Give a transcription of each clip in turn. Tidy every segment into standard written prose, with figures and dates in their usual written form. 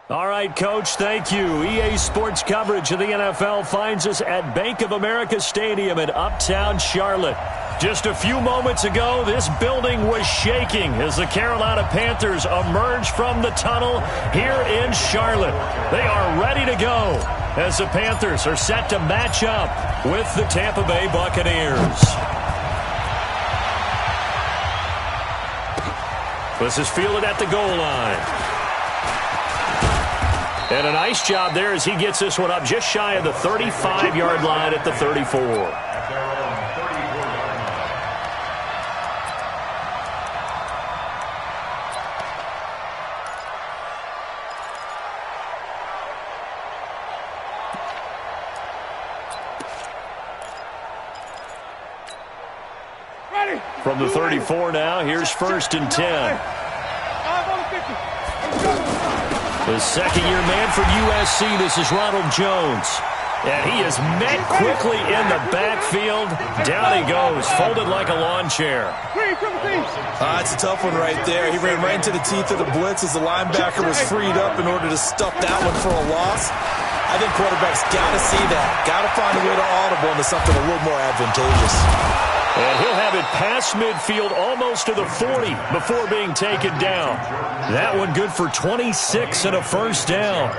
All right, Coach, thank you. EA Sports coverage of the NFL finds us at Bank of America Stadium in Uptown Charlotte. Just a few moments ago, this building was shaking as the Carolina Panthers emerged from the tunnel here in Charlotte. They are ready to go as the Panthers are set to match up with the Tampa Bay Buccaneers. This is fielded at the goal line. And a nice job there as he gets this one up just shy of the 35-yard line at the 34. From the 34 now, here's 1st and 10. The second-year man for USC, this is Ronald Jones. And he is met quickly in the backfield. Down he goes, folded like a lawn chair. It's a tough one right there. He ran right into the teeth of the blitz as the linebacker was freed up in order to stuff that one for a loss. I think quarterbacks got to see that. Got to find a way to audible into something a little more advantageous. And he'll have it past midfield almost to the 40 before being taken down. That one good for 26 and a first down.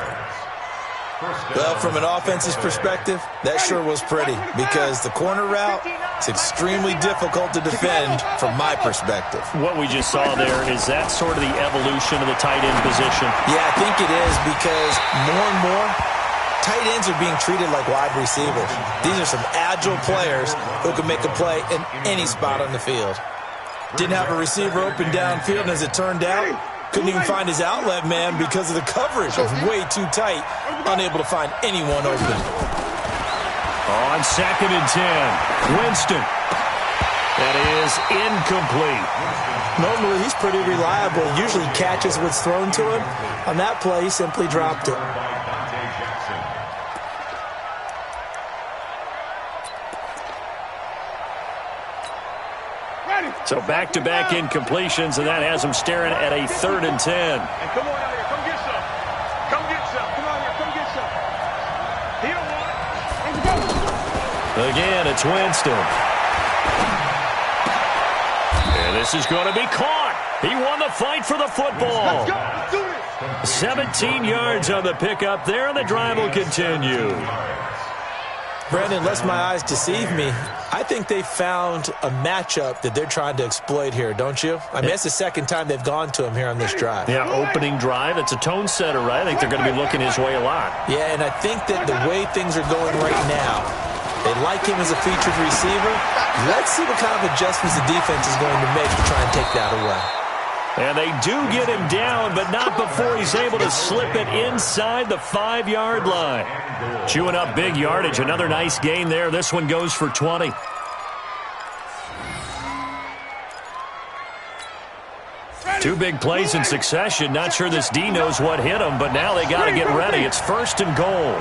Well, from an offense's perspective, that sure was pretty because the corner route is extremely difficult to defend from my perspective. What we just saw there, is that sort of the evolution of the tight end position? Yeah, I think it is because more and more, tight ends are being treated like wide receivers. These are some agile players who can make a play in any spot on the field. Didn't have a receiver open downfield, and as it turned out, couldn't even find his outlet man because of the coverage was way too tight, unable to find anyone open. On 2nd and 10, Winston. That is incomplete. Normally, he's pretty reliable. Usually catches what's thrown to him. On that play, he simply dropped it. So back-to-back incompletions, and that has him staring at a 3rd and 10. Hey, come on out here. Come get some. Come get some. Come out here. Come get some. He don't want it. Again, it's Winston. And this is going to be caught. He won the fight for the football. Let's go. Let's do this. 17 yards on the pickup there, and the drive will continue. Brandon, lest my eyes deceive me, I think they found a matchup that they're trying to exploit here, don't you? I mean, it's the second time they've gone to him here on this drive. Yeah, opening drive. It's a tone setter, right? I think they're going to be looking his way a lot. Yeah, and I think that the way things are going right now, they like him as a featured receiver. Let's see what kind of adjustments the defense is going to make to try and take that away. And they do get him down, but not before he's able to slip it inside the 5-yard line. Chewing up big yardage. Another nice gain there. This one goes for 20. Two big plays in succession. Not sure this D knows what hit him, but now they got to get ready. It's 1st and goal.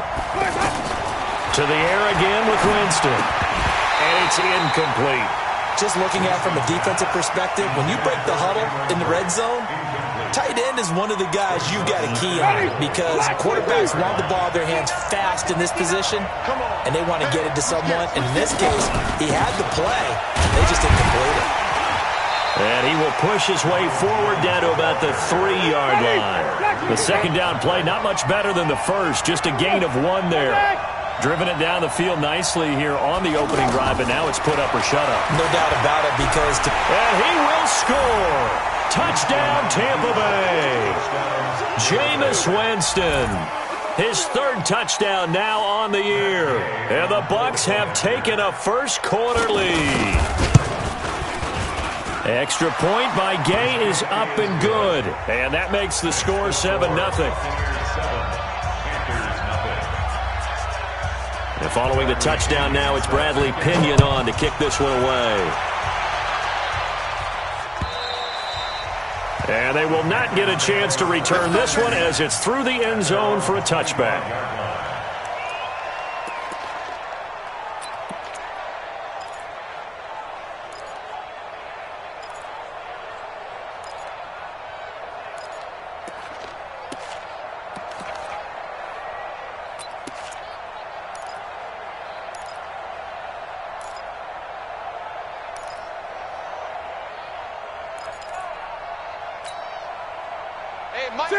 To the air again with Winston. And it's incomplete. Just looking at it from a defensive perspective, when you break the huddle in the red zone, tight end is one of the guys you've got to key on because quarterbacks want the ball in their hands fast in this position, and they want to get it to someone. And in this case, he had the play. They just didn't complete it. And he will push his way forward down to about the 3-yard line. The second down play, not much better than the first, just a gain of 1 there. Driven it down the field nicely here on the opening drive, but now it's put up or shut up. No doubt about it because... And he will score! Touchdown, Tampa Bay! Jameis Winston. His 3rd touchdown now on the year. And the Bucs have taken a first-quarter lead. Extra point by Gay is up and good. And that makes the score 7-0. And following the touchdown now, it's Bradley Pinion on to kick this one away. And they will not get a chance to return this one as it's through the end zone for a touchback.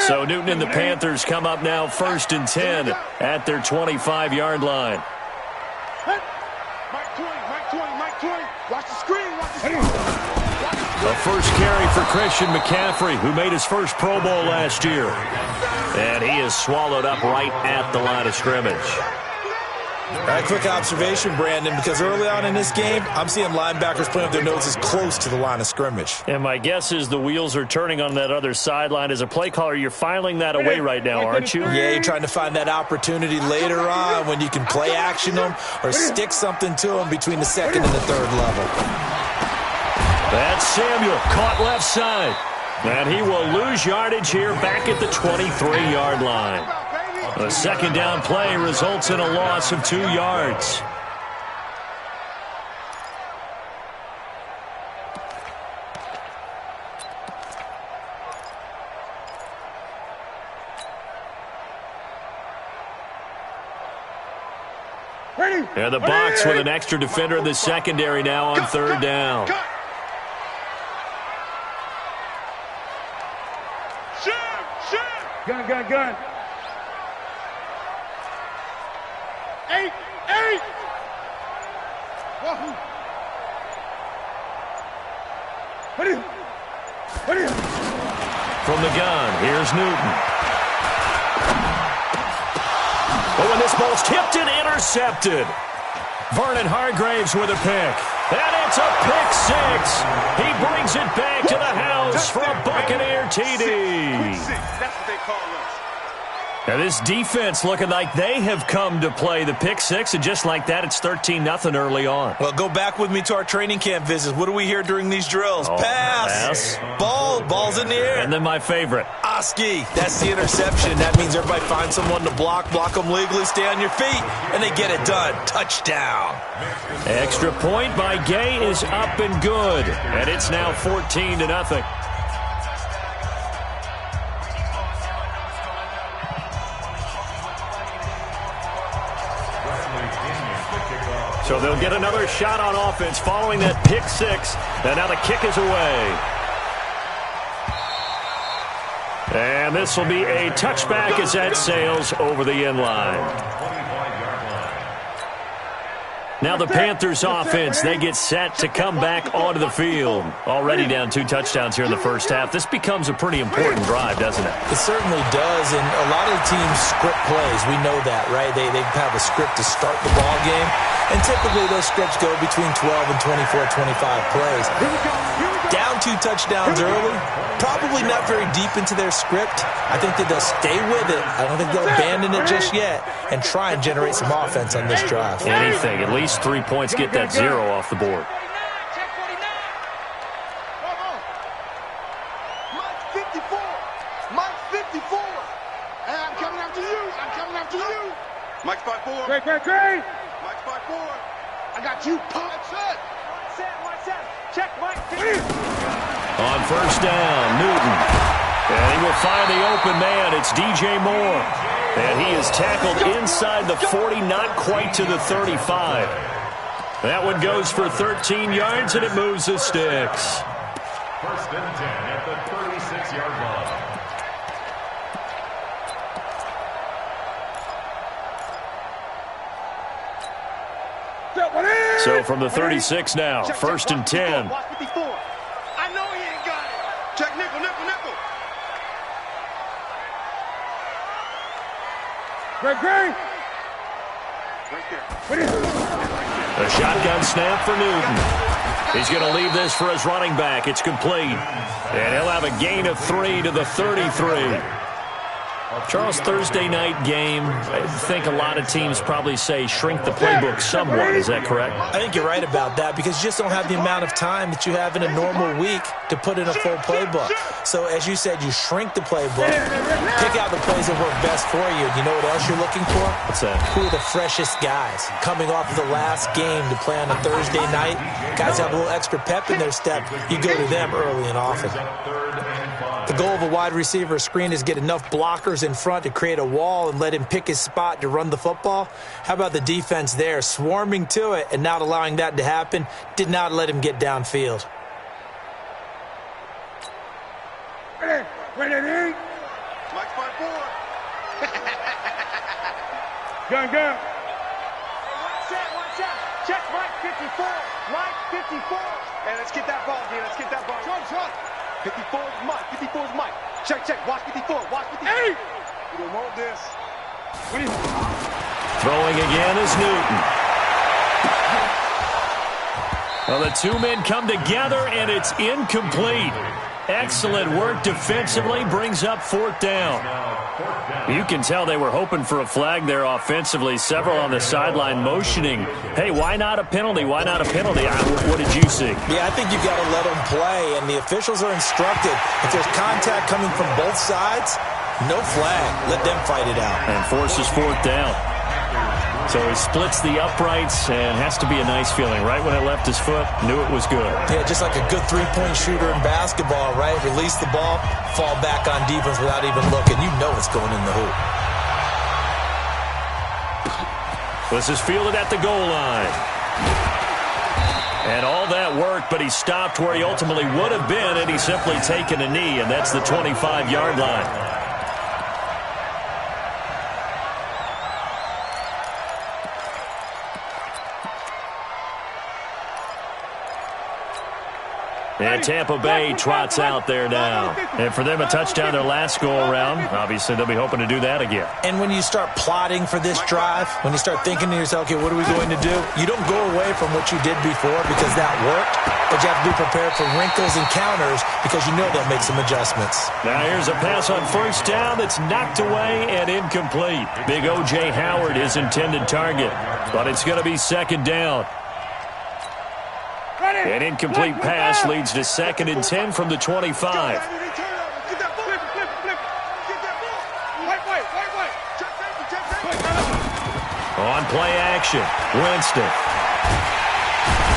So Newton and the Panthers come up now 1st and 10 at their 25-yard line. Mike 20. Watch the screen. A first carry for Christian McCaffrey, who made his first Pro Bowl last year. And he is swallowed up right at the line of scrimmage. All right, quick observation, Brandon, because early on in this game, I'm seeing linebackers playing with their noses close to the line of scrimmage. And my guess is the wheels are turning on that other sideline. As a play caller, you're filing that away right now, aren't you? Yeah, you're trying to find that opportunity later on when you can play action them or stick something to them between the second and the third level. That's Samuel, caught left side. And he will lose yardage here back at the 23-yard line. A second down play results in a loss of 2 yards. And the box with an extra defender in the secondary now on third down. Gun. 8. Wahoo. What are you? From the gun, here's Newton. Oh, and this ball's tipped and intercepted. Vernon Hargraves with a pick. And it's a pick six. He brings it back to the house for a Buccaneer TD. That's what they call us. Now this defense looking like they have come to play the pick six, and just like that, it's 13-0 early on. Well, go back with me to our training camp visits. What do we hear during these drills? Pass. Ball's in the air. And then my favorite. Oski. That's the interception. That means everybody finds someone to block them legally, stay on your feet, and they get it done. Touchdown. Extra point by Gay is up and good. And it's now 14-0. So they'll get another shot on offense following that pick six. And now the kick is away. And this will be a touchback as that sails over the end line. Now the Panthers offense, they get set to come back onto the field. Already down 2 touchdowns here in the first half. This becomes a pretty important drive, doesn't it? It certainly does, and a lot of the teams script plays. We know that, right? They have a script to start the ball game, and typically those scripts go between 12 and 24, 25 plays. Down 2 touchdowns early, probably not very deep into their script. I think that they'll stay with it. I don't think they'll abandon it just yet and try and generate some offense on this drive. Anything, at least 3 points, get that 0 off the board. Mike 54. Hey, I'm coming after you. Mike's 5'4". Great. Mike's 5'4". I got you, punk. One set. Check, Mike. On first down, Newton. And he will find the open man. It's DJ Moore. And he is tackled inside the 40, not quite to the 35. That one goes for 13 yards, and it moves the sticks. First and 10 at the 36-yard line. So from the 36 now, first and 10. Watch 54. I know he ain't got it. Check nickel. Great. Right there. A shotgun snap for Newton. He's going to leave this for his running back. It's complete. And he'll have a gain of 3 to the 33. Charles, Thursday night game, I think a lot of teams probably say shrink the playbook somewhat. Is that correct? I think you're right about that because you just don't have the amount of time that you have in a normal week to put in a full playbook. So as you said, you shrink the playbook, pick out the plays that work best for you. You know what else you're looking for? What's that? Who are the freshest guys coming off of the last game to play on a Thursday night? Guys have a little extra pep in their step. You go to them early and often. The goal of a wide receiver screen is get enough blockers in front to create a wall and let him pick his spot to run the football. How about the defense there, swarming to it and not allowing that to happen? Did not let him get downfield. Ready. Gun. Watch out. Check Mike 54. Mike 54. Hey, let's get that ball, dude. Let's get that ball. Shot. 54 is Mike. 54 is Mike. Check. Watch 54. Watch 54. Hey! We don't want this. Throwing again is Newton. Well, the two men come together, and it's incomplete. Excellent work defensively, brings up fourth down. You can tell they were hoping for a flag there offensively. Several on the sideline motioning, hey, why not a penalty? Why not a penalty? What did you see? Yeah, I think you've got to let them play, and the officials are instructed. If there's contact coming from both sides, no flag. Let them fight it out. And forces fourth down. So he splits the uprights, and has to be a nice feeling. Right when it left his foot, knew it was good. Yeah, just like a good three-point shooter in basketball, right? Release the ball, fall back on defense without even looking. You know it's going in the hoop. This is fielded at the goal line. And all that work, but he stopped where he ultimately would have been, and he's simply taken a knee, and that's the 25-yard line. And Tampa Bay trots out there now. And for them, a touchdown their last go-around. Obviously, they'll be hoping to do that again. And when you start plotting for this drive, when you start thinking to yourself, okay, what are we going to do? You don't go away from what you did before because that worked, but you have to be prepared for wrinkles and counters because you know they'll make some adjustments. Now here's a pass on first down that's knocked away and incomplete. Big O.J. Howard, his intended target, but it's going to be second down. An incomplete pass leads to 2nd and 10 from the 25. On play action, Winston.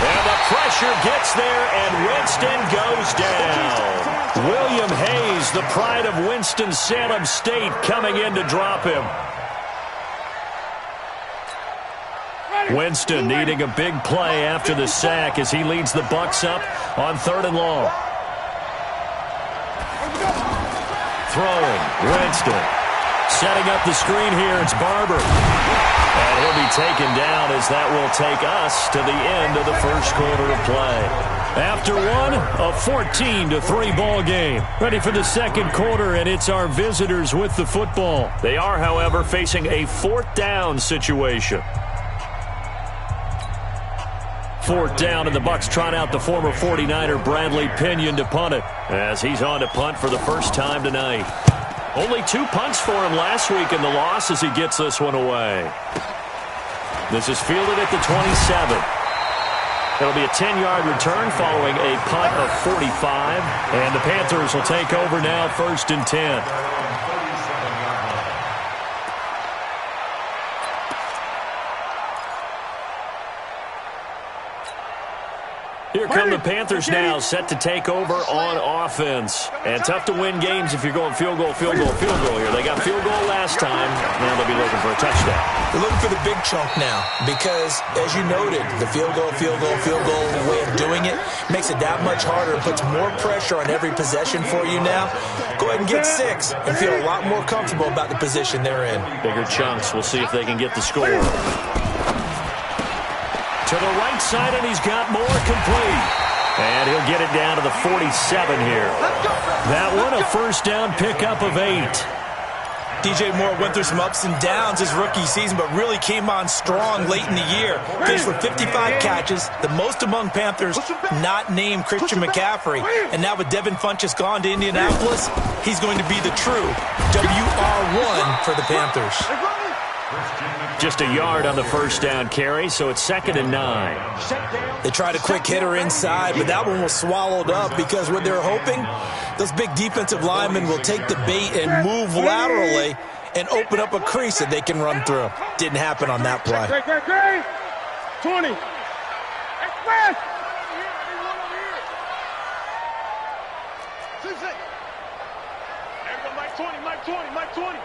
And the pressure gets there, and Winston goes down. William Hayes, the pride of Winston-Salem State, coming in to drop him. Winston needing a big play after the sack as he leads the Bucs up on 3rd and long. Throwing, Winston. Setting up the screen here, it's Barber. And he'll be taken down as that will take us to the end of the first quarter of play. After one, a 14-3 ball game. Ready for the second quarter, and it's our visitors with the football. They are, however, facing a 4th down situation. 4th down, and the Bucs trot out the former 49er Bradley Pinion to punt it, as he's on to punt for the first time tonight. Only 2 punts for him last week in the loss as he gets this one away. This is fielded at the 27. It'll be a 10-yard return following a punt of 45, and the Panthers will take over now, 1st and 10. Here come the Panthers now, set to take over on offense. And tough to win games if you're going field goal here. They got field goal last time. Now they'll be looking for a touchdown. They're looking for the big chunk now because, as you noted, the field goal way of doing it makes it that much harder and puts more pressure on every possession for you now. Go ahead and get 6 and feel a lot more comfortable about the position they're in. Bigger chunks. We'll see if they can get the score. To the right side, and he's got more complete. And he'll get it down to the 47 here. That one, a first down pickup of 8. DJ Moore went through some ups and downs his rookie season, but really came on strong late in the year. Finished with 55 catches, the most among Panthers not named Christian McCaffrey. And now with Devin Funchess gone to Indianapolis, he's going to be the true WR1 for the Panthers. Just a yard on the first down carry, so it's 2nd and 9. They tried a quick hitter inside, but that one was swallowed up because what they're hoping, those big defensive linemen will take the bait and move laterally and open up a crease that they can run through. Didn't happen on that play. 20. Express. Everyone, Mike 20.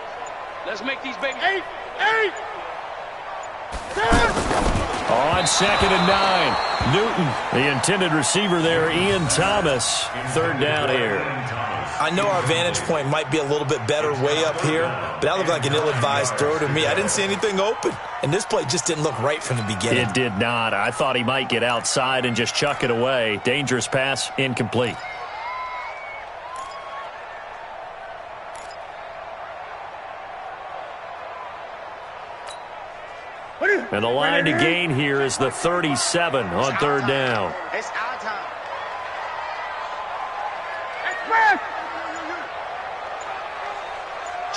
Let's make these babies. 8. On 2nd and 9, Newton, the intended receiver there, Ian Thomas. 3rd down here. I know our vantage point might be a little bit better way up here, but that looked like an ill-advised throw to me. I didn't see anything open, and this play just didn't look right from the beginning. It did not. I thought he might get outside and just chuck it away. Dangerous pass, incomplete. And the line to gain here is the 37 on third down. It's our time.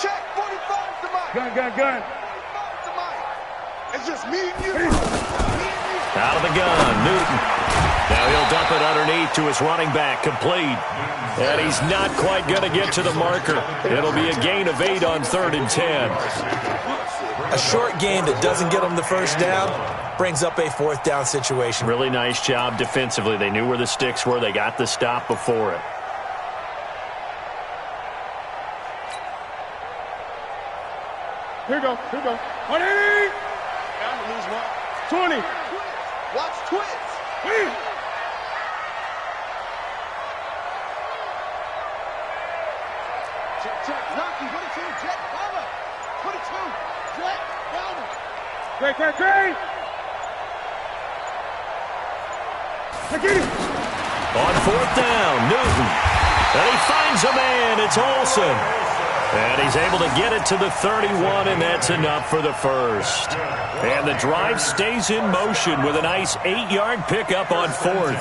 Check 45 to Mike. Gun. It's just me and you. Out of the gun, Newton. Now he'll dump it underneath to his running back, complete. And he's not quite going to get to the marker. It'll be a gain of 8 on 3rd and 10. A short game that doesn't get them the first down brings up a 4th down situation. Really nice job defensively. They knew where the sticks were. They got the stop before it. Here we go. 180. I'm going to lose one. 20. Watch twins. Check. Rocky, 22. Jet, Palmer. 22. Jet, Palmer. Great. On 4th down, Newton. And he finds a man. It's Olsen. And he's able to get it to the 31, and that's enough for the first. And the drive stays in motion with a nice 8-yard pickup on 4th.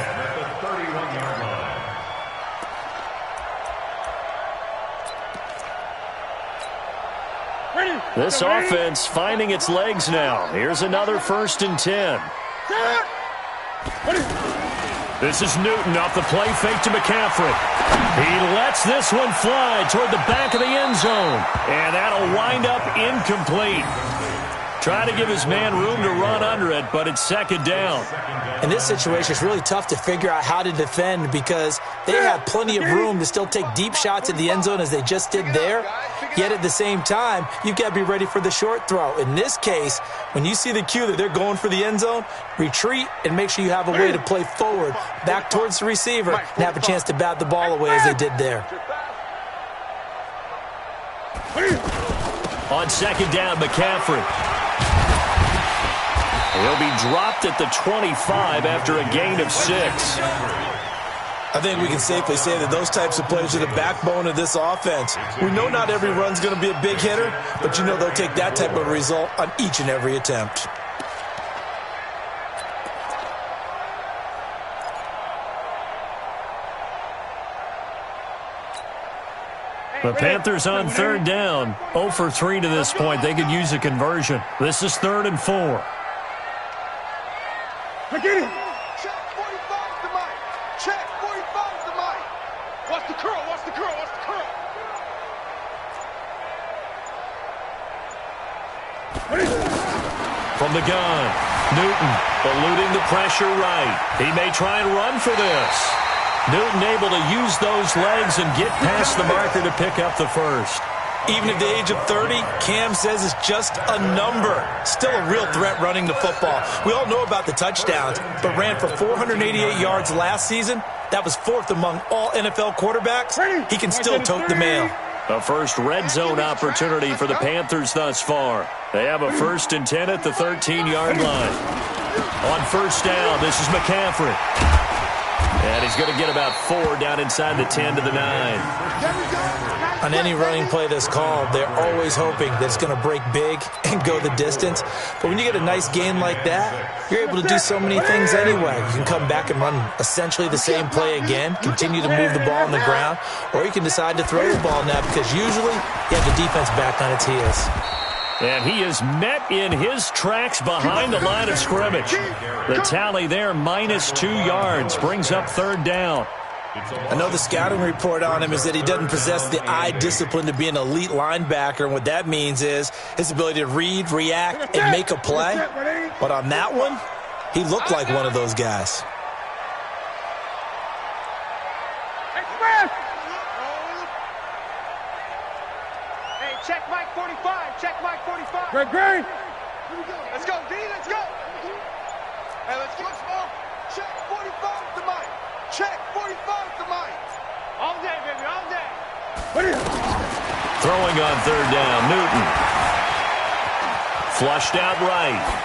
This offense finding its legs now. Here's another 1st and 10. This is Newton off the play fake to McCaffrey. He lets this one fly toward the back of the end zone. And that'll wind up incomplete. Try to give his man room to run under it, but it's 2nd down. In this situation, it's really tough to figure out how to defend because they have plenty of room to still take deep shots at the end zone as they just did there. Yet at the same time, you've got to be ready for the short throw. In this case, when you see the cue that they're going for the end zone, retreat and make sure you have a way to play forward, back towards the receiver, and have a chance to bat the ball away as they did there. On 2nd down, McCaffrey. He'll be dropped at the 25 after a gain of 6. I think we can safely say that those types of plays are the backbone of this offense. We know not every run's going to be a big hitter, but you know they'll take that type of result on each and every attempt. The Panthers on 3rd down. 0 for 3 to this point. They could use a conversion. This is 3rd and 4. Get it. Check 45 to Mike. Check 45 to Mike. Watch the curl. From the gun, Newton eluding the pressure right. He may try and run for this. Newton able to use those legs and get past the marker to pick up the first. Even at the age of 30, Cam says it's just a number. Still a real threat running the football. We all know about the touchdowns, but ran for 488 yards last season. That was 4th among all NFL quarterbacks. He can still tote the mail. A first red zone opportunity for the Panthers thus far. They have a 1st and 10 at the 13-yard line. On 1st down, this is McCaffrey. And he's going to get about 4 down inside the 10 to the 9. On any running play that's called, they're always hoping that it's going to break big and go the distance. But when you get a nice gain like that, you're able to do so many things anyway. You can come back and run essentially the same play again, continue to move the ball on the ground, or you can decide to throw the ball now because usually you have the defense back on its heels. And he is met in his tracks behind the line of scrimmage. The tally there, -2 yards, brings up 3rd down. I know the scouting report on him is that he doesn't possess the eye discipline to be an elite linebacker, and what that means is his ability to read, react, and make a play. But on that one, he looked like one of those guys. Hey, check Mike 45. Check Mike 45. Great. Let's go, D. Let's go. Hey, let's go small. Check 45 to Mike. Check 45 to Mike. All day, baby, all day. Throwing on third down, Newton. Flushed out right.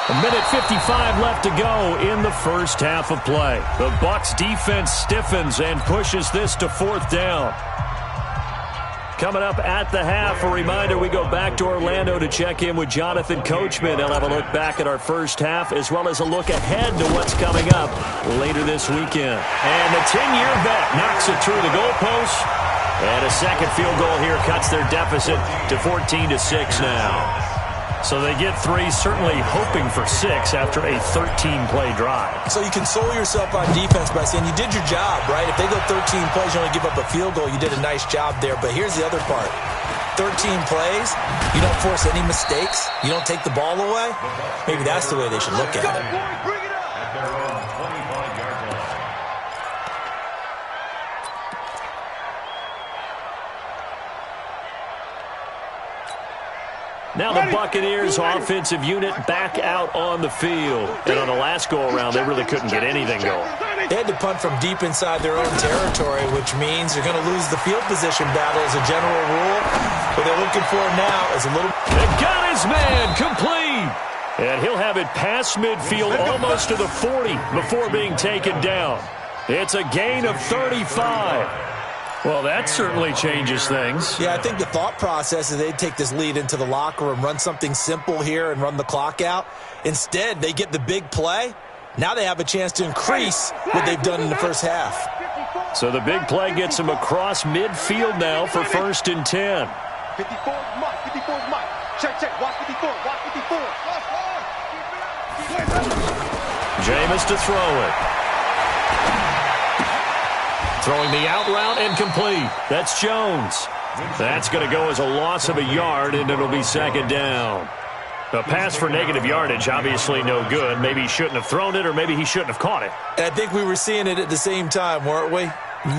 1:55 left to go in the first half of play. The Bucs defense stiffens and pushes this to fourth down. Coming up at the half, a reminder we go back to Orlando to check in with Jonathan Coachman. He'll have a look back at our first half as well as a look ahead to what's coming up later this weekend. And the 10-year vet knocks it through the goalpost. And a second field goal here cuts their deficit to 14-6 now. So they get 3, certainly hoping for 6 after a 13-play drive. So you console yourself on defense by saying you did your job, right? If they go 13 plays, you only give up a field goal, you did a nice job there. But here's the other part. 13 plays, you don't force any mistakes, you don't take the ball away. Maybe that's the way they should look at it. Now the Buccaneers offensive unit back out on the field. And on the last go-around, they really couldn't get anything going. They had to punt from deep inside their own territory, which means they're going to lose the field position battle as a general rule. What they're looking for now is a little... They got his man complete. And he'll have it past midfield almost to the 40 before being taken down. It's a gain of 35. Well, that certainly changes things. Yeah, I think the thought process is they'd take this lead into the locker room, run something simple here and run the clock out. Instead, they get the big play. Now they have a chance to increase what they've done in the first half. So the big play gets them across midfield now for 1st and 10. 54 Mike, 54 Mike. Check, watch 54, watch 54. Jameis to throw it. Throwing the out route and complete. That's Jones. That's going to go as a loss of a yard, and it'll be 2nd down. A pass for negative yardage, obviously no good. Maybe he shouldn't have thrown it, or maybe he shouldn't have caught it. And I think we were seeing it at the same time, weren't we?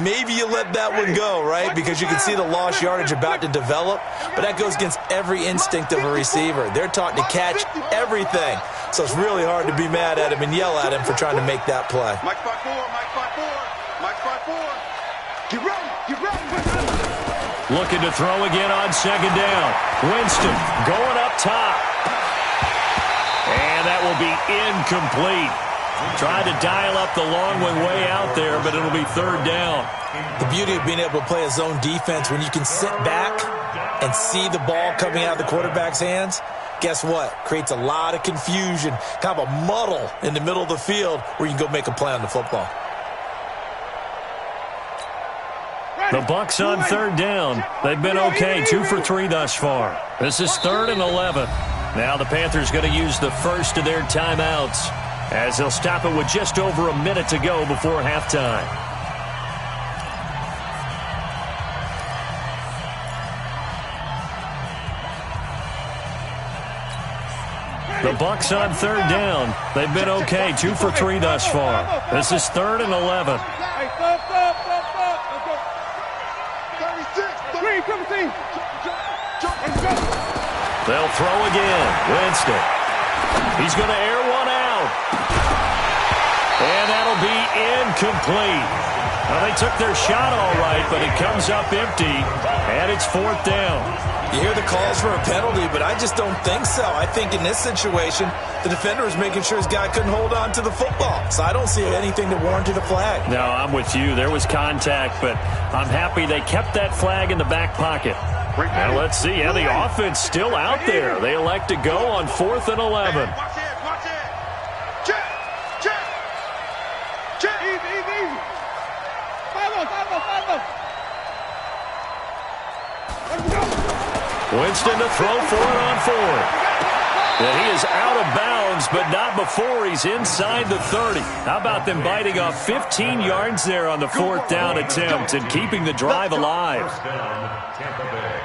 Maybe you let that one go, right? Because you can see the lost yardage about to develop. But that goes against every instinct of a receiver. They're taught to catch everything. So it's really hard to be mad at him and yell at him for trying to make that play. Mike 5-4, Mike 5-4, Mike 5-4. Get ready, get ready. Looking to throw again on 2nd down. Winston going up top. And that will be incomplete. Tried to dial up the long one way out there, but it'll be 3rd down. The beauty of being able to play a zone defense when you can sit back and see the ball coming out of the quarterback's hands, guess what? Creates a lot of confusion, kind of a muddle in the middle of the field where you can go make a play on the football. The Bucs on 3rd down. They've been okay, 2 for 3 thus far. This is 3rd and 11. Now the Panthers going to use the first of their timeouts as they'll stop it with just over a minute to go before halftime. The Bucs on 3rd down. They've been okay, 2 for 3 thus far. This is 3rd and 11. They'll throw again. Winston. He's going to air one out. And that'll be incomplete. Well, they took their shot all right, but it comes up empty, and it's 4th down. You hear the calls for a penalty, but I just don't think so. I think in this situation, the defender was making sure his guy couldn't hold on to the football. So I don't see anything that warranted a flag. No, I'm with you. There was contact, but I'm happy they kept that flag in the back pocket. Now let's see. Yeah, the offense still out there. They elect to go on 4th and 11. Watch it. Check. Easy. Follow. Winston to throw for it on 4th. And he is out of bounds, but not before he's inside the 30. How about them biting off 15 yards there on the 4th down attempt and keeping the drive alive? First down, Tampa Bay.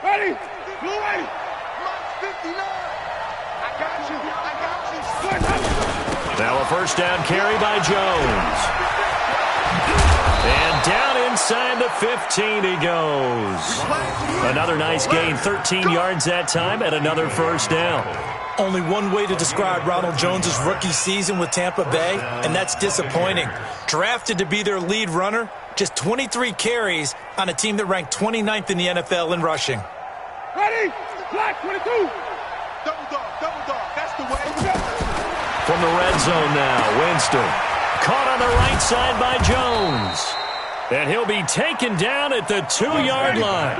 Ready? Blue ready. Mike 59. I got you. Now a first down carry by Jones. And down inside the 15 he goes. Another nice gain, 13 yards that time, and another first down. Only one way to describe Ronald Jones' rookie season with Tampa Bay, and that's disappointing. Drafted to be their lead runner, just 23 carries on a team that ranked 29th in the NFL in rushing. Ready? Black 22. Double dog. That's the way. From the red zone now, Winston. Caught on the right side by Jones. And he'll be taken down at the 2-yard line.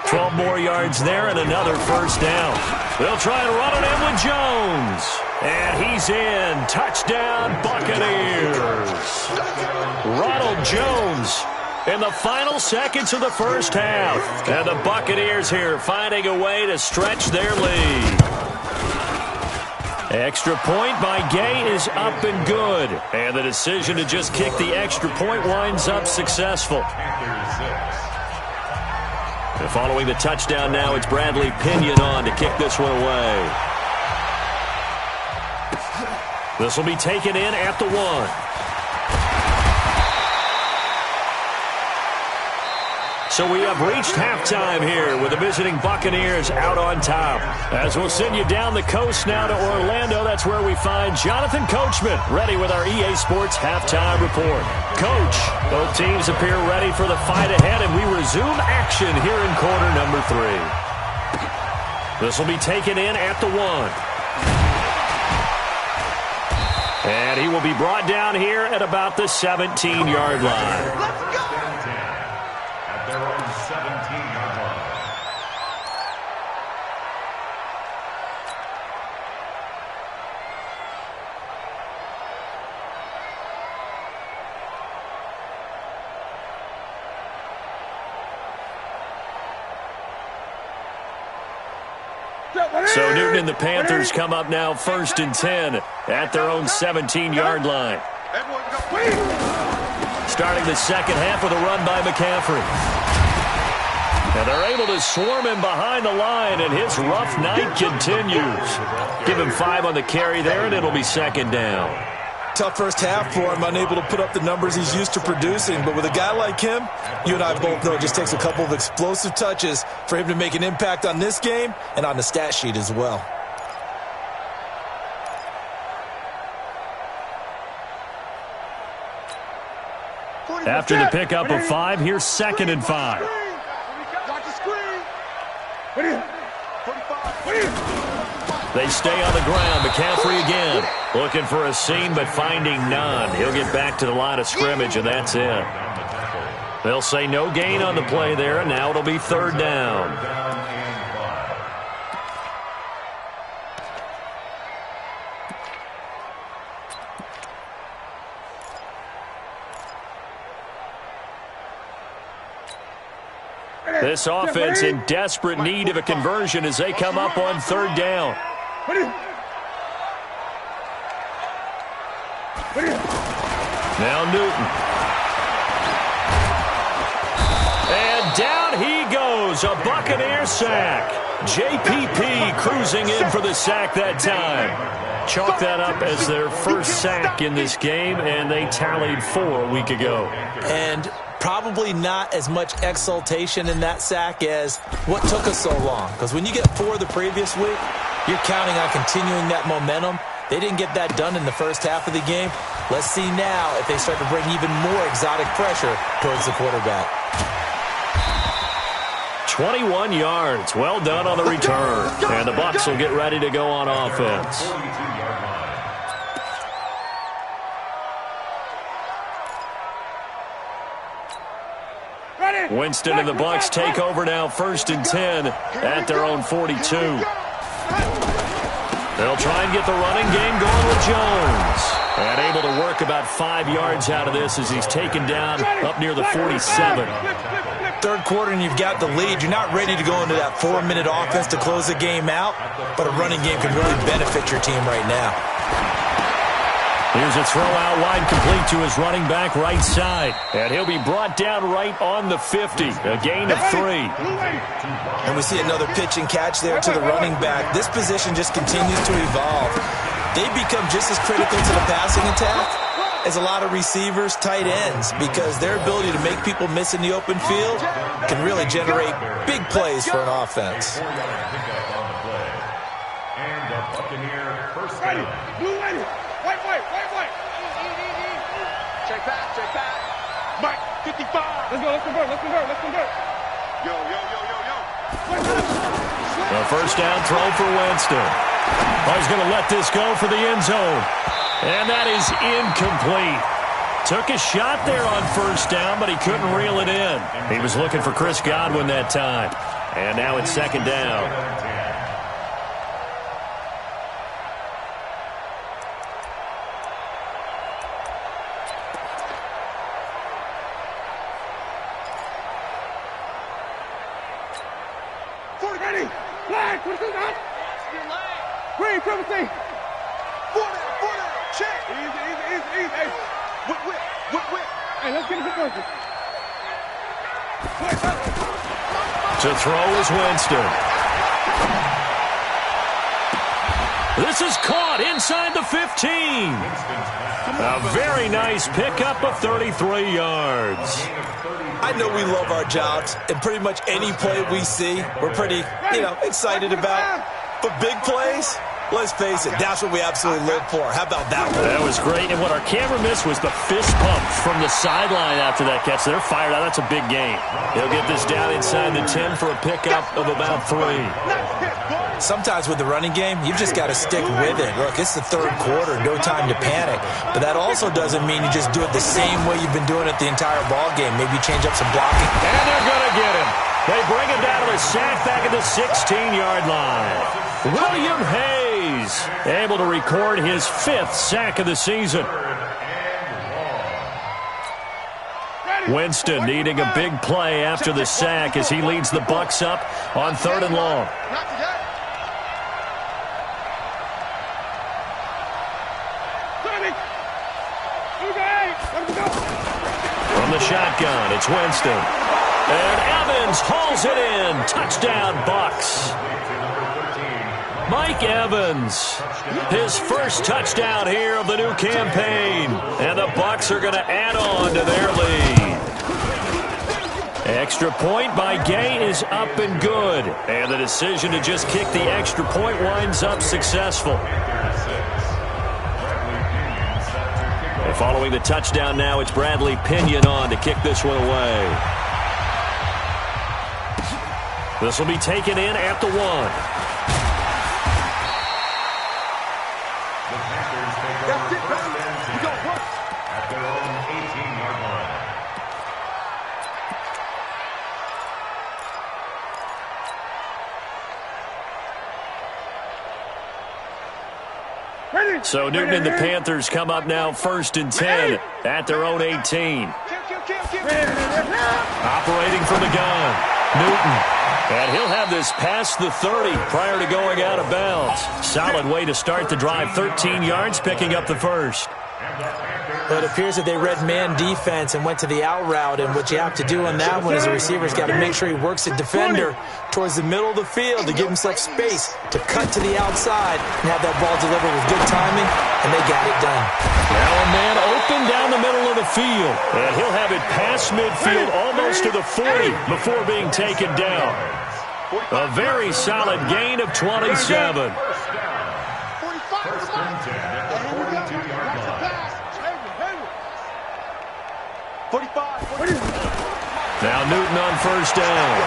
12 more yards there and another first down. They'll try and run it in with Jones. And he's in. Touchdown, Buccaneers. Ronald Jones in the final seconds of the first half. And the Buccaneers here finding a way to stretch their lead. Extra point by Gay is up and good. And the decision to just kick the extra point winds up successful. And following the touchdown now, it's Bradley Pinion on to kick this one away. This will be taken in at the 1. So we have reached halftime here with the visiting Buccaneers out on top. As we'll send you down the coast now to Orlando, that's where we find Jonathan Coachman, ready with our EA Sports halftime report. Coach, both teams appear ready for the fight ahead, and we resume action here in quarter number 3. This will be taken in at the 1. And he will be brought down here at about the 17-yard line. Let's go. Their own 17-yard line. So Newton and the Panthers come up now 1st and 10 at their own 17-yard line. Starting the second half with a run by McCaffrey. And they're able to swarm him behind the line, and his rough night continues. Give him 5 on the carry there, and it'll be second down. Tough first half for him, unable to put up the numbers he's used to producing. But with a guy like him, you and I both know it just takes a couple of explosive touches for him to make an impact on this game and on the stat sheet as well. After the pickup of 5, here's 2nd and 5. They stay on the ground. McCaffrey again. Looking for a seam, but finding none. He'll get back to the line of scrimmage, and that's it. They'll say no gain on the play there, and now it'll be 3rd down. This offense in desperate need of a conversion as they come up on 3rd down. Now Newton. And down he goes. A Buccaneer sack. JPP cruising in for the sack that time. Chalk that up as their first sack in this game, and they tallied 4 a week ago. And probably not as much exultation in that sack as what took us so long. Because when you get 4 the previous week, you're counting on continuing that momentum. They didn't get that done in the first half of the game. Let's see now if they start to bring even more exotic pressure towards the quarterback. 21 yards. Well done on the return. And the Bucs will get ready to go on offense. Winston and the Bucs take over now 1st and 10 at their own 42. They'll try and get the running game going with Jones. And able to work about 5 yards out of this as he's taken down up near the 47. 3rd quarter and you've got the lead. You're not ready to go into that 4-minute offense to close the game out, but a running game can really benefit your team right now. Here's a throw out wide, complete to his running back right side. And he'll be brought down right on the 50. A gain of 3. And we see another pitch and catch there to the running back. This position just continues to evolve. They become just as critical to the passing attack is a lot of receivers, tight ends, because their ability to make people miss in the open field can really generate big plays for an offense. And the Buccaneer first down. Blue lady. White. Check back. Mike, 55. Let's convert. Yo. The first down throw for Winston. Oh, he's going to let this go for the end zone. And that is incomplete. Took a shot there on first down, but he couldn't reel it in. He was looking for Chris Godwin that time. And now it's second down. Green, privacy. Four down. Check. Easy. Hey, whip. Hey, let's get a good person. To throw is Winston. This is caught inside the 15. A very nice pickup of 33 yards. I know we love our jobs, and pretty much any play we see, we're pretty, excited about. But big plays, let's face it, that's what we absolutely live for. How about that one? That was great, and what our camera missed was the fist pump from the sideline after that catch. They're fired out. That's a big game. He'll get this down inside the 10 for a pickup of about 3. Sometimes with the running game, you've just got to stick with it. Look, it's the third quarter, no time to panic. But that also doesn't mean you just do it the same way you've been doing it the entire ball game. Maybe change up some blocking. And they're going to get him. They bring him down to the sack back at the 16-yard line. William Hayes able to record his 5th sack of the season. Winston needing a big play after the sack as he leads the Bucs up on 3rd and long. From the shotgun, it's Winston. And Evans hauls it in. Touchdown, Bucs. Mike Evans, his first touchdown here of the new campaign. And the Bucs are going to add on to their lead. Extra point by Gay is up and good. And the decision to just kick the extra point winds up successful. And following the touchdown now, it's Bradley Pinion on to kick this one away. This will be taken in at the 1. At their own 18-yard line. So Newton and the Panthers come up now 1st and 10 at their own 18. Operating from the gun, Newton. And he'll have this past the 30 prior to going out of bounds. Solid way to start the drive. 13 yards, picking up the first. But it appears that they read man defense and went to the out route. And what you have to do on that one is the receiver's got to make sure he works the defender towards the middle of the field to give himself space to cut to the outside and have that ball delivered with good timing, and they got it done. Now a man open down the middle of the field. And he'll have it past midfield almost to the 40 before being taken down. A very solid gain of 27. First and 10 at the 42-yard line. 45. Now Newton on first down.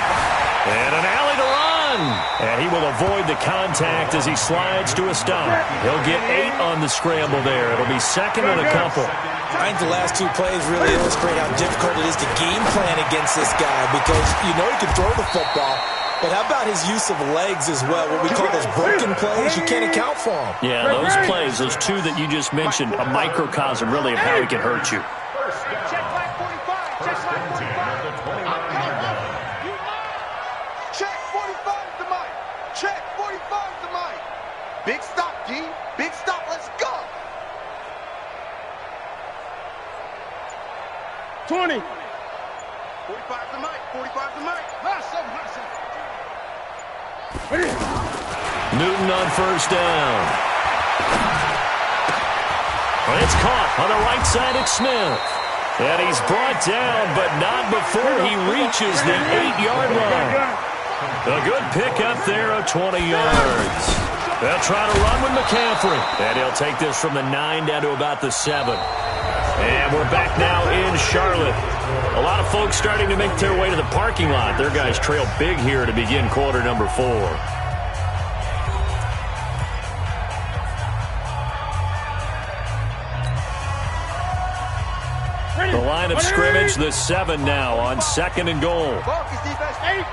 And an alley to run. And he will avoid the contact as he slides to a stop. He'll get 8 on the scramble there. It'll be 2nd and a couple. I think the last 2 plays really illustrate how difficult it is to game plan against this guy because you know he can throw the football. But how about his use of legs as well? What we call those broken plays, you can't account for them. Yeah, those plays, those 2 that you just mentioned, a microcosm really of how he can hurt you. Check back 45. Check back 45. Check 45 to Mike. Check 45 to Mike. Big stop, G. Big stop. Let's go. 20. 45 to Mike. 45 to Mike. Newton on first down. It's caught on the right side of Smith. And he's brought down, but not before he reaches the 8-yard line. A good pickup there of 20 yards. They'll try to run with McCaffrey. And he'll take this from the 9 down to about the 7. And we're back now in Charlotte. A lot of folks starting to make their way to the parking lot. Their guys trail big here to begin quarter number 4. The line of scrimmage, the 7 now on 2nd and goal. Focus, defense. 8.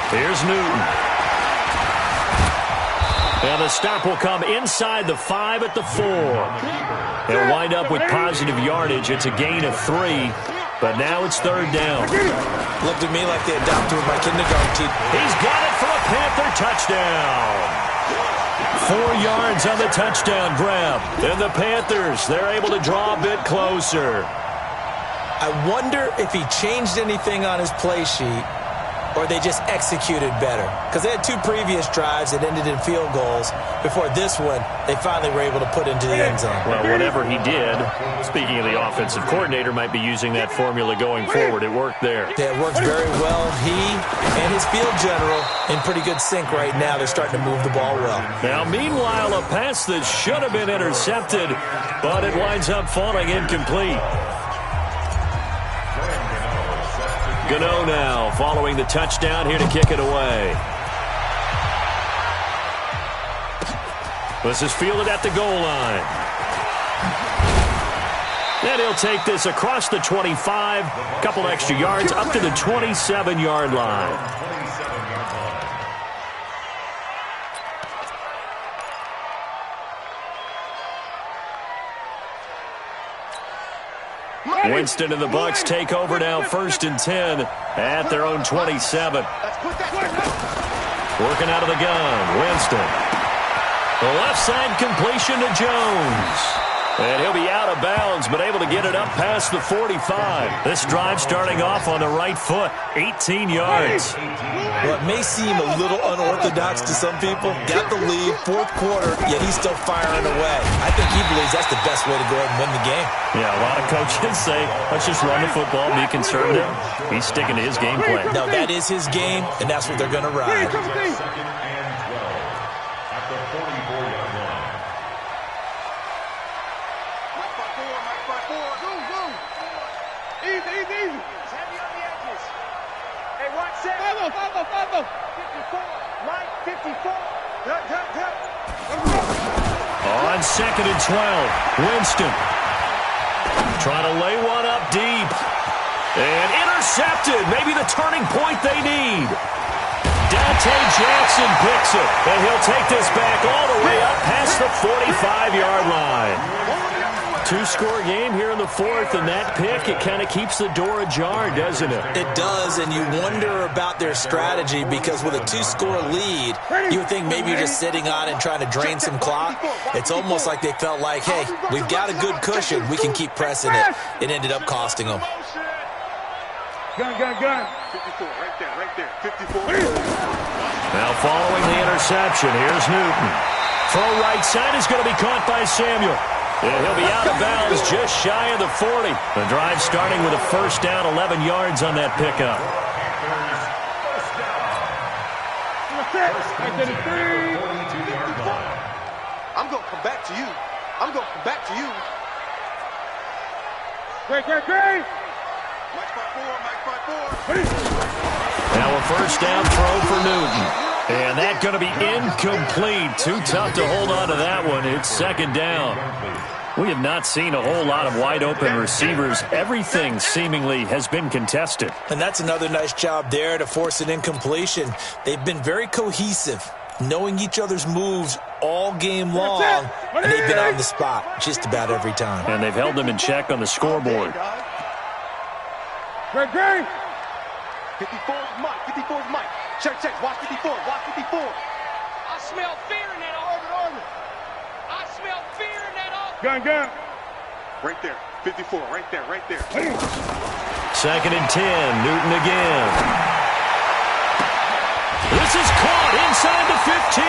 Here's Newton. And the stop will come inside the 5 at the 4. They'll wind up with positive yardage. It's a gain of 3, but now it's 3rd down. Looked at me like they adopted with my kindergarten teacher. He's got it for a Panther touchdown. 4 yards on the touchdown grab. And the Panthers, they're able to draw a bit closer. I wonder if he changed anything on his play sheet or they just executed better. Because they had 2 previous drives that ended in field goals. Before this one, they finally were able to put into the end zone. Well, whatever he did, speaking of the offensive coordinator, might be using that formula going forward. It worked there. Yeah, it works very well. He and his field general in pretty good sync right now. They're starting to move the ball well. Now, meanwhile, a pass that should have been intercepted, but it winds up falling incomplete. Gano now following the touchdown here to kick it away. This is fielded at the goal line. And he'll take this across the 25, a couple extra yards up to the 27-yard line. Winston and the Bucs take over now, 1st and 10 at their own 27. Working out of the gun, Winston. The left side completion to Jones. And he'll be out of bounds, but able to get it up past the 45. This drive starting off on the right foot, 18 yards. Well, it may seem a little unorthodox to some people. Got the lead, 4th quarter, yet he's still firing away. I think he believes that's the best way to go ahead and win the game. Yeah, a lot of coaches say, let's just run the football, be conservative. He's sticking to his game plan. No, that is his game, and that's what they're going to ride. On 2nd and 12, Winston trying to lay one up deep. And intercepted. Maybe the turning point they need. Dante Jackson picks it. And he'll take this back all the way up past the 45-yard line. 2-score game here in the 4th, and that pick, it kind of keeps the door ajar, doesn't it? It does, and you wonder about their strategy because with a 2-score lead, you would think maybe you're just sitting on and trying to drain some clock. It's almost like they felt like, hey, we've got a good cushion. We can keep pressing it. It ended up costing them. Gun. 54, right there. 54. Now following the interception, here's Newton. Throw right side is going to be caught by Samuel. And he'll be out of bounds just shy of the 40. The drive starting with a 1st down, 11 yards on that pickup. I'm going to come back to you. Great. Mike 5-4. Now a 1st down throw for Newton. And that's going to be incomplete. Too tough to hold on to that one. It's 2nd down. We have not seen a whole lot of wide-open receivers. Everything seemingly has been contested. And that's another nice job there to force an incompletion. They've been very cohesive, knowing each other's moves all game long, and they've been on the spot just about every time. And they've held them in check on the scoreboard. Great. 54's Mike. Check. Watch 54. I smell fear in that orbit. I smell fear in that orbit. Gun. Right there. 54. Right there. 2nd and 10. Newton again. This is caught inside the 15.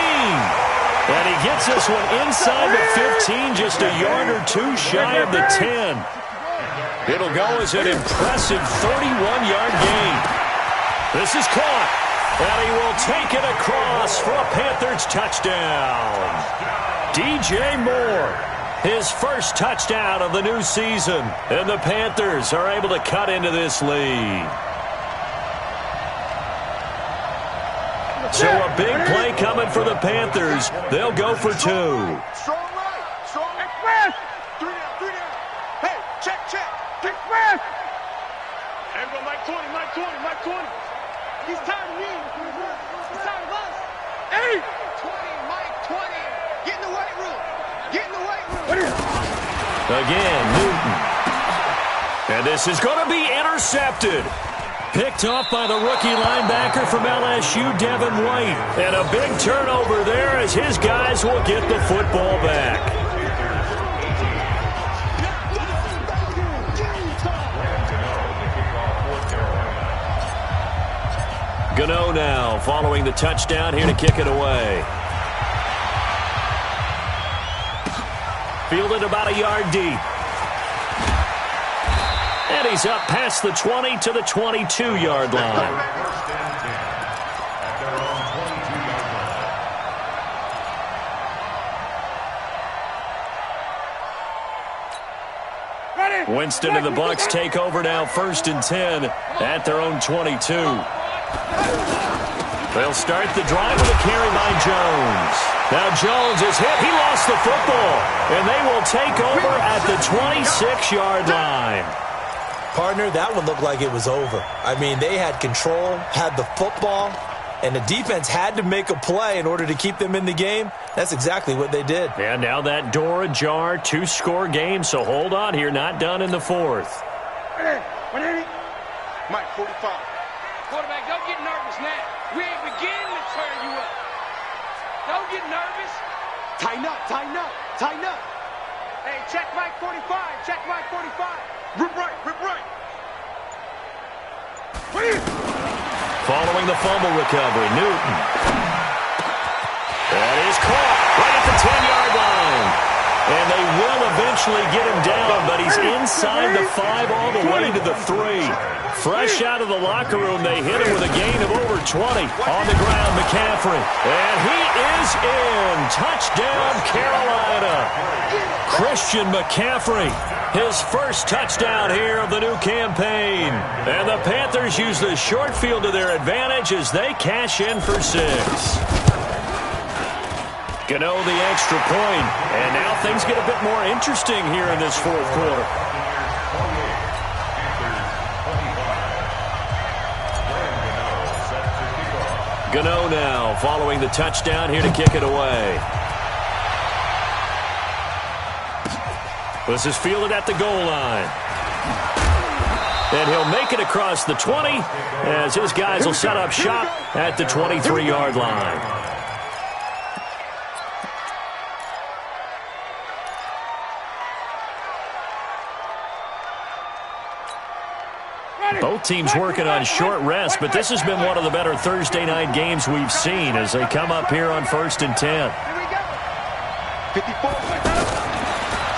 And he gets this one inside the 15, just a yard or two shy of the 10. It'll go as an impressive 31-yard gain. This is caught, and he will take it across for a Panthers touchdown. DJ Moore, his first touchdown of the new season, and the Panthers are able to cut into this lead. So a big play coming for the Panthers. They'll go for 2. Strong right. Strong right. 3 down. Hey, check. Kick fast. There we go, Mike 20. He's tired of me. He's tired of us. 8. 20, Mike 20. Get in the weight room. Again, Newton. And this is going to be intercepted. Picked off by the rookie linebacker from LSU, Devin White. And a big turnover there as his guys will get the football back. Gano now following the touchdown here to kick it away. Fielded about a yard deep. And he's up past the 20 to the 22-yard line. Winston and the Bucs take over now, 1st and 10 at their own 22. They'll start the drive with a carry by Jones. Now Jones is hit. He lost the football, and they will take over at the 26-yard line. Partner, that one looked like it was over. I mean, they had control, had the football, and the defense had to make a play in order to keep them in the game. That's exactly what they did. And now that door ajar, 2-score game, so hold on here, not done in the 4th. Mike 45. Quarterback, don't get nervous now. We ain't beginning to turn you up. Don't get nervous. Tighten up. Hey, check Mike 45. Rip right. Following the fumble recovery, Newton. That is caught right at the 10-yard line. And they will eventually get him down, but he's inside the 5 all the way to the 3. Fresh out of the locker room, they hit him with a gain of over 20. On the ground, McCaffrey. And he is in. Touchdown, Carolina. Christian McCaffrey, his first touchdown here of the new campaign. And the Panthers use the short field to their advantage as they cash in for 6. Gano the extra point, and now things get a bit more interesting here in this 4th quarter. Gano now following the touchdown here to kick it away. This is fielded at the goal line. And he'll make it across the 20 as his guys will set up shop at the 23-yard line. Both teams working on short rest, but this has been one of the better Thursday night games we've seen as they come up here on 1st and 10.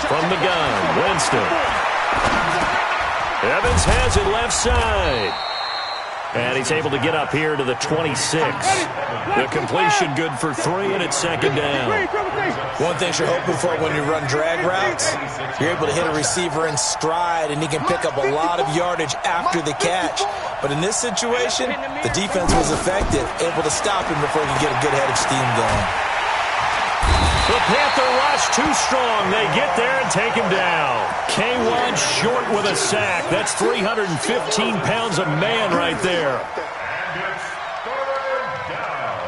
From the gun, Winston. Evans has it left side. And he's able to get up here to the 26. The completion good for 3, and it's 2nd down. One thing you're hoping for when you run drag routes, you're able to hit a receiver in stride, and he can pick up a lot of yardage after the catch. But in this situation, the defense was effective, able to stop him before he could get a good head of steam going. The Panther rush too strong. They get there and take him down. K1 short with a sack. That's 315 pounds of man right there. And it's 3rd down.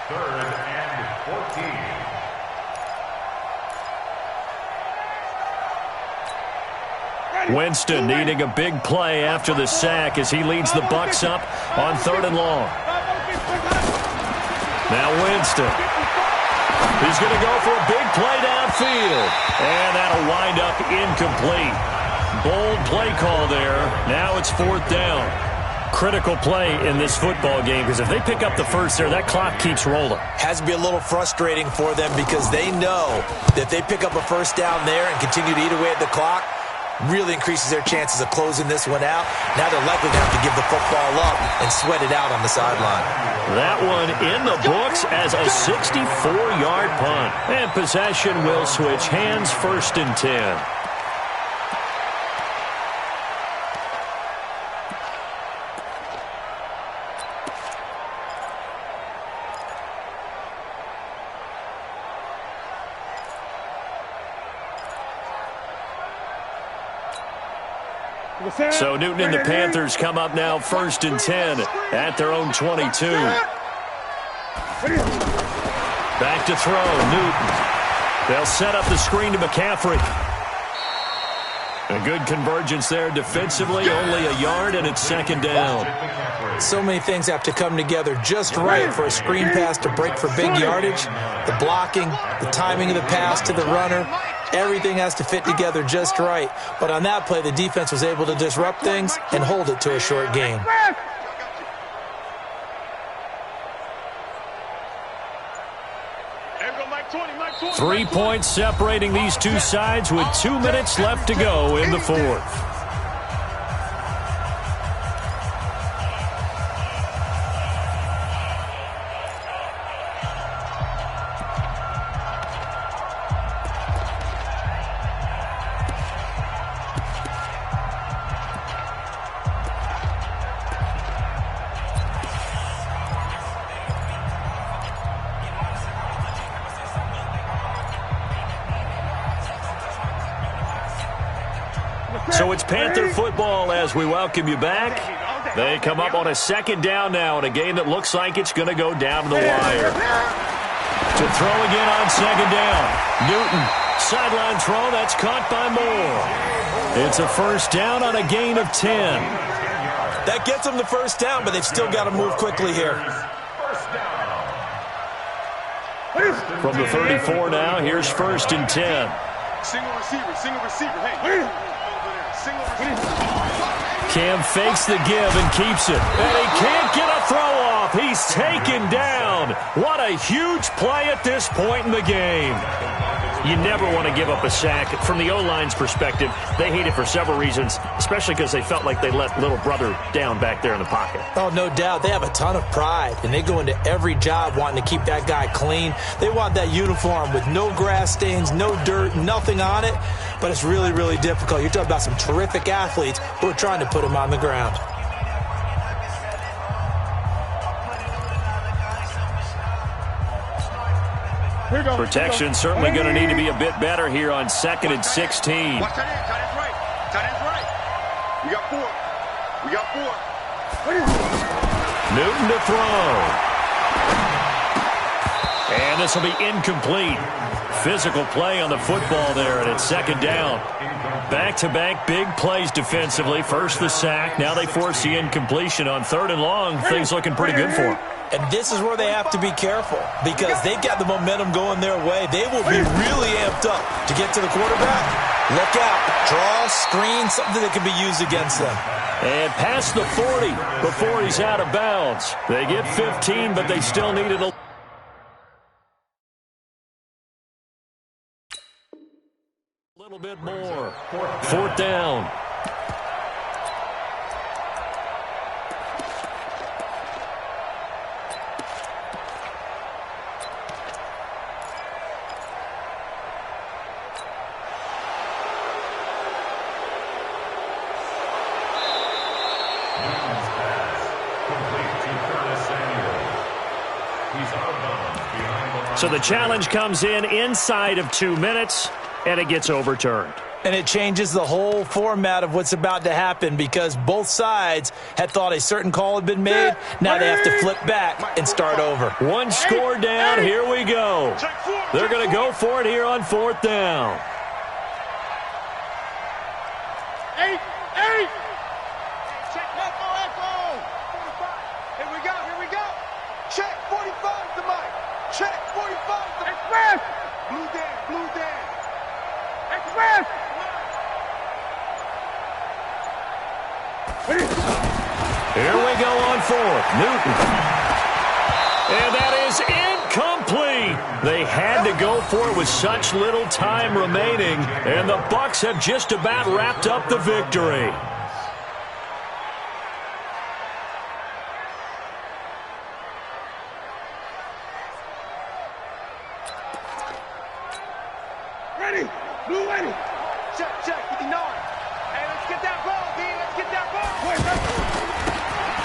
3rd and 14. Winston needing a big play after the sack as he leads the Bucs up on 3rd and long. Now Winston. He's going to go for a big play downfield. And that'll wind up incomplete. Bold play call there. Now it's 4th down. critical play in this football game because if they pick up the first there, that clock keeps rolling. Has to be a little frustrating for them because they know that if they pick up a first down there and continue to eat away at the clock, really increases their chances of closing this one out. Now they're likely to have to give the football up and sweat it out on the sideline. That one in the books as a 64-yard punt. And possession will switch hands, 1st and 10. So Newton and the Panthers come up now 1st and 10 at their own 22. Back to throw, Newton. They'll set up the screen to McCaffrey. A good convergence there defensively, only a yard, and it's 2nd down. So many things have to come together just right for a screen pass to break for big yardage. The blocking, the timing of the pass to the runner, everything has to fit together just right. But on that play, the defense was able to disrupt things and hold it to a short game. Three points separating these two sides with 2 minutes left to go in the 4th. So it's Panther football as we welcome you back. They come up on a 2nd down now in a game that looks like it's going to go down to the wire. To throw again on 2nd down. Newton, sideline throw, that's caught by Moore. It's a 1st down on a gain of 10. That gets them the 1st down, but they've still got to move quickly here. From the 34 now, here's 1st and 10. Single receiver, hey. Cam fakes the give and keeps it. And he can't get a throw off. He's taken down. What a huge play at this point in the game. You never want to give up a sack. From the O-line's perspective, they hate it for several reasons, especially because they felt like they let little brother down back there in the pocket. Oh, no doubt. They have a ton of pride, and they go into every job wanting to keep that guy clean. They want that uniform with no grass stains, no dirt, nothing on it, but it's really, really difficult. You're talking about some terrific athletes who are trying to put him on the ground. Protection certainly going to need to be a bit better here on 2nd and 16. Watch tight end's right. Tight end's right. We got 4. Newton to throw. And this will be incomplete. Physical play on the football there, and it's 2nd down. Back-to-back big plays defensively. First the sack. Now they force the incompletion on 3rd and long. Things looking pretty good for them. And this is where they have to be careful because they've got the momentum going their way. They will be really amped up to get to the quarterback. Look out. Draw, screen, something that can be used against them. And past the 40 before he's out of bounds. They get 15, but they still needed a little bit more. 4th down. So the challenge comes in inside of 2 minutes, and it gets overturned. And it changes the whole format of what's about to happen because both sides had thought a certain call had been made. Now they have to flip back and start over. One score down. Here we go. They're going to go for it here on 4th down. 8. Check echo. Here we go. Check 45 to Mike. Check 45 to Express. Blue Dan. Express. Here we go on fourth. Newton. And that is incomplete. They had to go for it with such little time remaining, and the Bucs have just about wrapped up the victory. Ready. Blue ready. Check, 59. Hey, let's get that ball, D. Let's get that ball.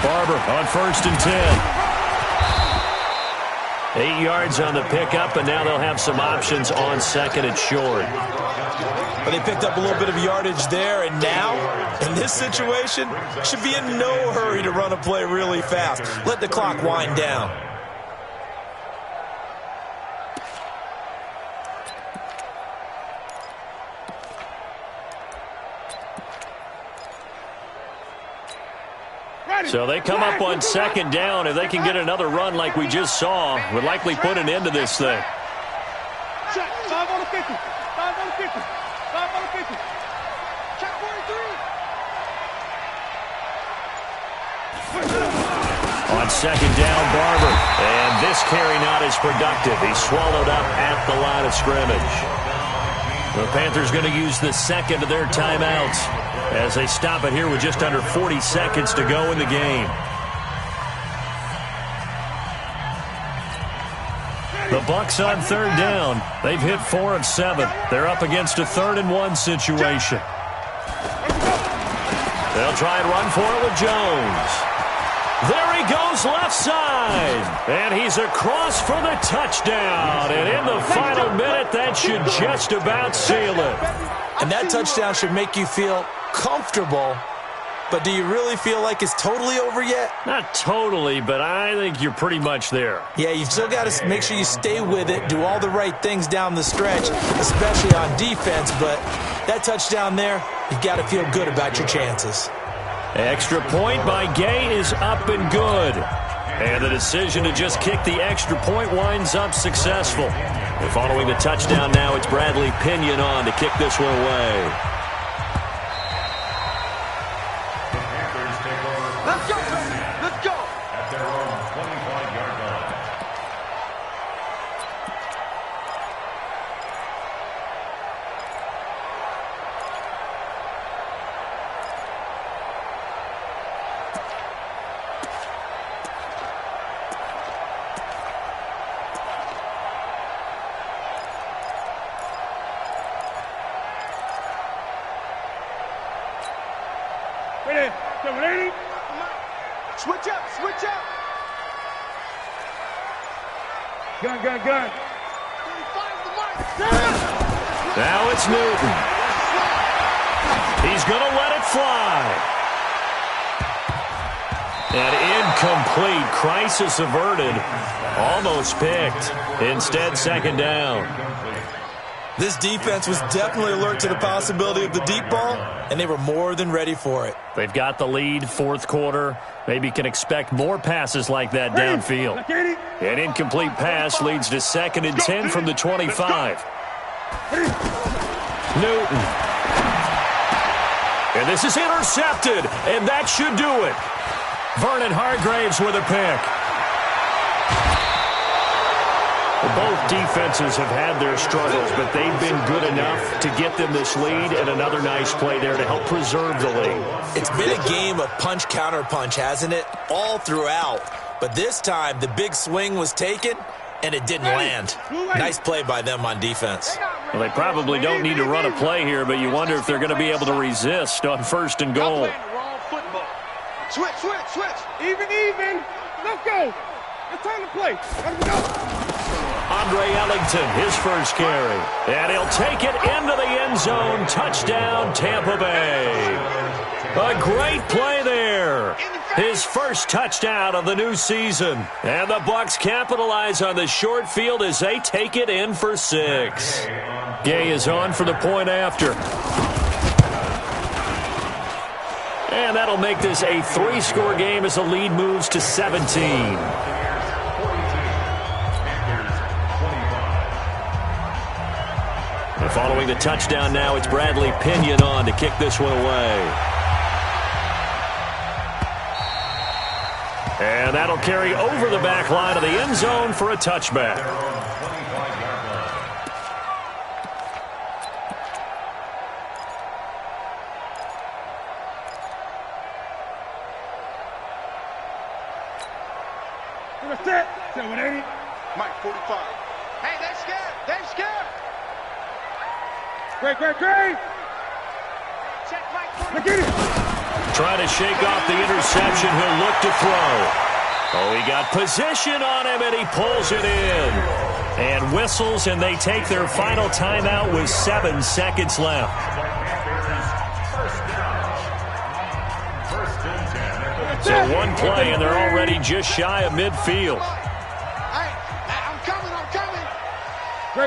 Barber on 1st and 10. 8 yards on the pickup, and now they'll have some options on 2nd and short. But they picked up a little bit of yardage there, and now, in this situation, should be in no hurry to run a play really fast. Let the clock wind down. So they come up on 2nd down. If they can get another run like we just saw, would likely put an end to this thing. Check. 5 on the 50. 5 on the 50. 5 on the 50. Check 43. On 2nd down, Barber. And this carry not as productive. He's swallowed up at the line of scrimmage. The Panthers going to use the 2nd of their timeouts as they stop it here with just under 40 seconds to go in the game. The Bucs on 3rd down. They've hit 4 of 7. They're up against a 3rd and 1 situation. They'll try and run for it with Jones. There he goes left side. And he's across for the touchdown. And in the final minute, that should just about seal it. And that touchdown should make you feel comfortable. But do you really feel like it's totally over yet? Not totally, but I think you're pretty much there. Yeah, you've still got to make sure you stay with it, do all the right things down the stretch, especially on defense. But that touchdown there, you've got to feel good about your chances. Extra point by Gay is up and good. And the decision to just kick the extra point winds up successful. And following the touchdown now, it's Bradley Pinion on to kick this one away. Let's go. Let's go. At their own 25-yard line. Ready. Ready. Switch up. Switch up. Gun. 35 the mark. Now it's Newton. He's going to let it fly. And incomplete. Crisis averted. Almost picked. Instead, 2nd down. This defense was definitely alert to the possibility of the deep ball, and they were more than ready for it. They've got the lead, 4th quarter. Maybe can expect more passes like that downfield. An incomplete pass leads to 2nd and 10 from the 25. Newton. And this is intercepted, and that should do it. Vernon Hargraves with a pick. Both defenses have had their struggles, but they've been good enough to get them this lead, and another nice play there to help preserve the lead. It's been a game of punch-counter-punch, hasn't it? All throughout. But this time, the big swing was taken, and it didn't land. Nice play by them on defense. Well, they probably don't need to run a play here, but you wonder if they're going to be able to resist on 1st and goal. Switch. Even. Let's go. It's time to play. Let's go. Andre Ellington, his first carry. And he'll take it into the end zone. Touchdown, Tampa Bay. A great play there. His first touchdown of the new season. And the Bucs capitalize on the short field as they take it in for 6. Gay is on for the point after. And that'll make this a 3-score game as the lead moves to 17. And following the touchdown now, it's Bradley Pinion on to kick this one away. And that'll carry over the back line of the end zone for a touchback. Mike, 45. Hey, they're scared. They're scared. Great. Check Mike, 45. Trying to shake off the interception. He'll look to throw. Oh, he got position on him, and he pulls it in. And whistles, and they take their final timeout with 7 seconds left. So one play, and they're already just shy of midfield. Hey, I'm coming.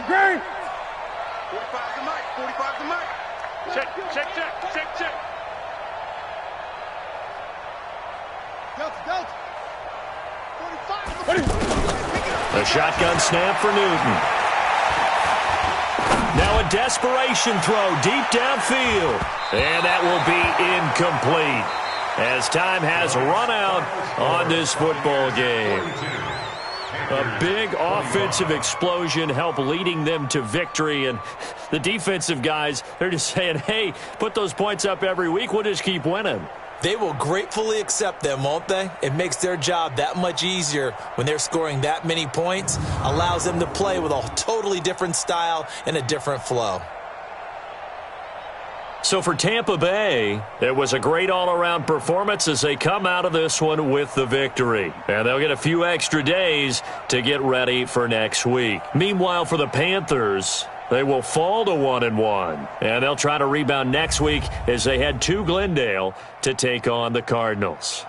Great. 45 to Mike, 45 to Mike. Check. Delta. 45. A shotgun snap for Newton. Now a desperation throw deep downfield. And that will be incomplete, as time has run out on this football game. A big offensive explosion helped leading them to victory, and the defensive guys, they're just saying, hey, put those points up every week, we'll just keep winning. They will gratefully accept them, won't they? It makes their job that much easier when they're scoring that many points, allows them to play with a totally different style and a different flow. So for Tampa Bay, it was a great all-around performance as they come out of this one with the victory. And they'll get a few extra days to get ready for next week. Meanwhile, for the Panthers, they will fall to 1-1. And they'll try to rebound next week as they head to Glendale to take on the Cardinals.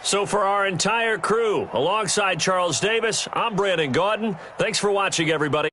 So for our entire crew, alongside Charles Davis, I'm Brandon Gaudin. Thanks for watching, everybody.